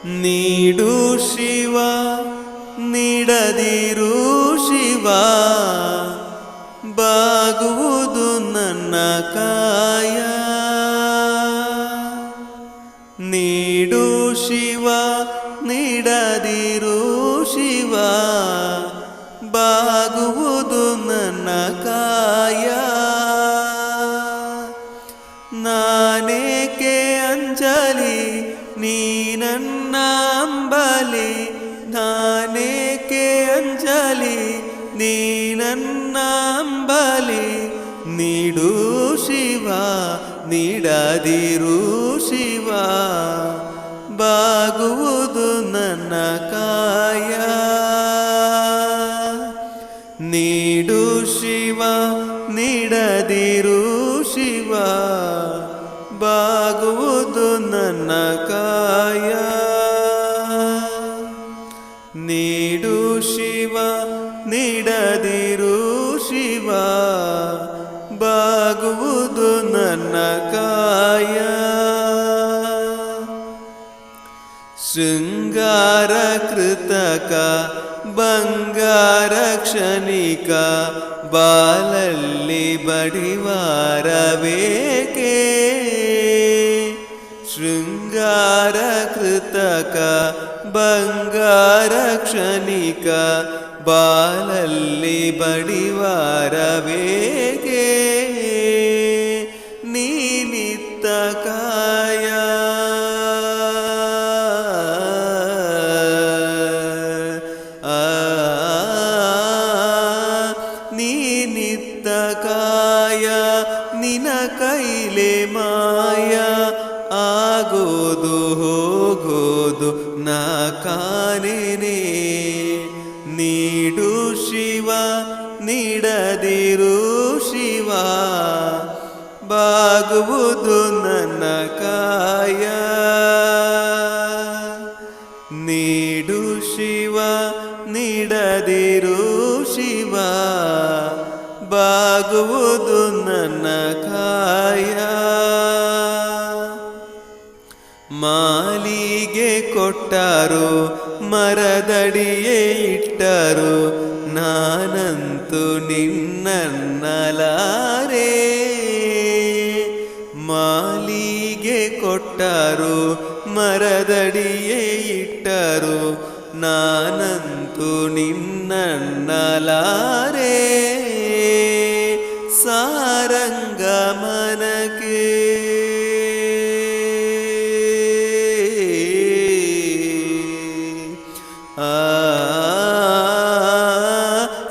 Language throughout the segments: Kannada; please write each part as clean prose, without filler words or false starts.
ನೀಡು ಶಿವ ನೀಡದಿರು ಶಿವ, ಬಾಗುವುದು ನನ್ನ ಕಾಯ. ನೀಡು ಶಿವ ನೀಡದಿರು ಶಿವ, ಬಾಗುವುದು ನನ್ನ ಕಾಯ. ನಾನೇಕೆ ಅಂಜಲಿ ನೀ ನನ್ನ ಅಂಬಲಿ, ನಾನೇಕೆ ಅಂಜಲಿ ನೀ ನನ್ನ ಅಂಬಲಿ. ನೀಡು ಶಿವ ನೀಡದಿರು ಶಿವ, ಬಾಗುವುದು ನನ್ನ ಕಾಯ. ನೀಡು ಶಿವ ನೀಡದಿರು ಶಿವ, ಬಾಗುವುದು ನನ್ನ ಕಾಯ. ನೀಡು ಶಿವ ನೀಡದಿರು ಶಿವ, ಬಾಗುವುದು ನನ್ನ ಕಾಯ. ಶೃಂಗಾರ ಕೃತಕ ಬಂಗಾರ ಕ್ಷಣಿಕ, ಬಾಲಲ್ಲಿ ಬಡಿವಾರ ಬೇಕೆ. ಶೃಂಗಾರ ಕೃತಕ ಬಂಗಾರ ಕ್ಷಣಿಕ, ಬಾಲಲ್ಲಿ ಬಡಿವಾರ ಬೇಕೆ. ನೀನಿತ್ತ ಕಾಯ ನೀನಿತ್ತ ಕಾಯ, ನಿನ ಕೈಲೆ ಮಾಯ ಆಗೋದು ಹೋಗೋದು ನಾ ಕಾಣೆನೆ. ನೀಡು ಶಿವ ನೀಡದಿರು ಶಿವ, ಬಾಗುವುದು ನನ್ನ ಕಾಯ. ನೀಡು ಶಿವ ನೀಡದಿರು ಶಿವ, ಬಾಗುವುದು ನನ್ನ ಕಾಯ. ಮಾಲಿಗೆ ಕೊಟ್ಟರು ಮರದಡಿಯೇ ಇಟ್ಟರು, ನಾನಂತೂ ನಿನ್ನನ್ನಲಾರೆ. ಮಾಲಿಗೆ ಕೊಟ್ಟರು ಮರದಡಿಯೇ ಇಟ್ಟರು, ನಾನಂತೂ ನಿನ್ನನ್ನಲಾರೆ. ಸಾರಂಗ ಮನಕ್ಕೆ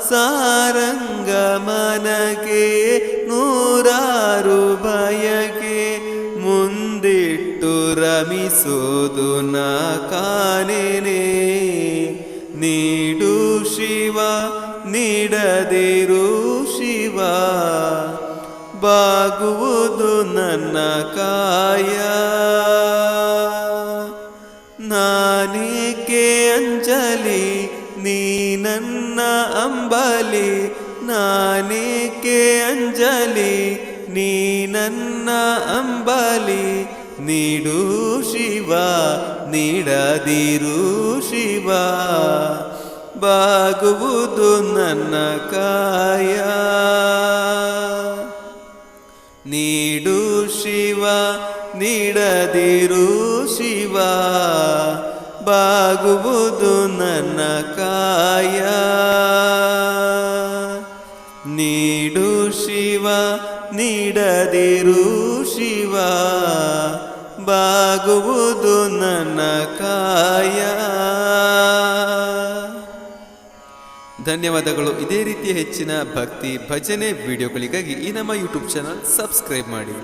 ಸಾರಂಗ ಮನಕ್ಕೆ ನೂರಾರು ಬಯಕೆ, ಮುಂದಿಟ್ಟು ರಮಿಸೋದು ನಾ ಕಾಣೆನೆ. ನೀಡು ಶಿವ ನೀಡದಿರು ಶಿವ, ಬಾಗುವುದು ನನ್ನ ಕಾಯ. ನಾನೇಕೆ ಅಂಜಲಿ ನೀ ನನ್ನ ಅಂಬಲಿ, ನಾನೇಕೆ ಅಂಜಲಿ ನೀ ನನ್ನ ಅಂಬಲಿ. ನೀಡು ಶಿವ ನೀಡದಿರು ಶಿವ, ಬಾಗುವುದು ನನ್ನ ಕಾಯ. ನೀಡು ಶಿವ ನೀಡದಿರು ಶಿವ, ಬಾಗುವುದು ನನ್ನ ಕಾಯ. ನೀಡು ಶಿವ ನೀಡದಿರು ಶಿವ, ಬಾಗುವುದು ನನ್ನ ಕಾಯ. ಧನ್ಯವಾದಗಳು. ಇದೇ ರೀತಿಯ ಹೆಚ್ಚಿನ ಭಕ್ತಿ ಭಜನೆ ವಿಡಿಯೋಗಳಿಗಾಗಿ ಈ ನಮ್ಮ ಯೂಟ್ಯೂಬ್ ಚಾನಲ್ ಸಬ್ಸ್ಕ್ರೈಬ್ ಮಾಡಿ.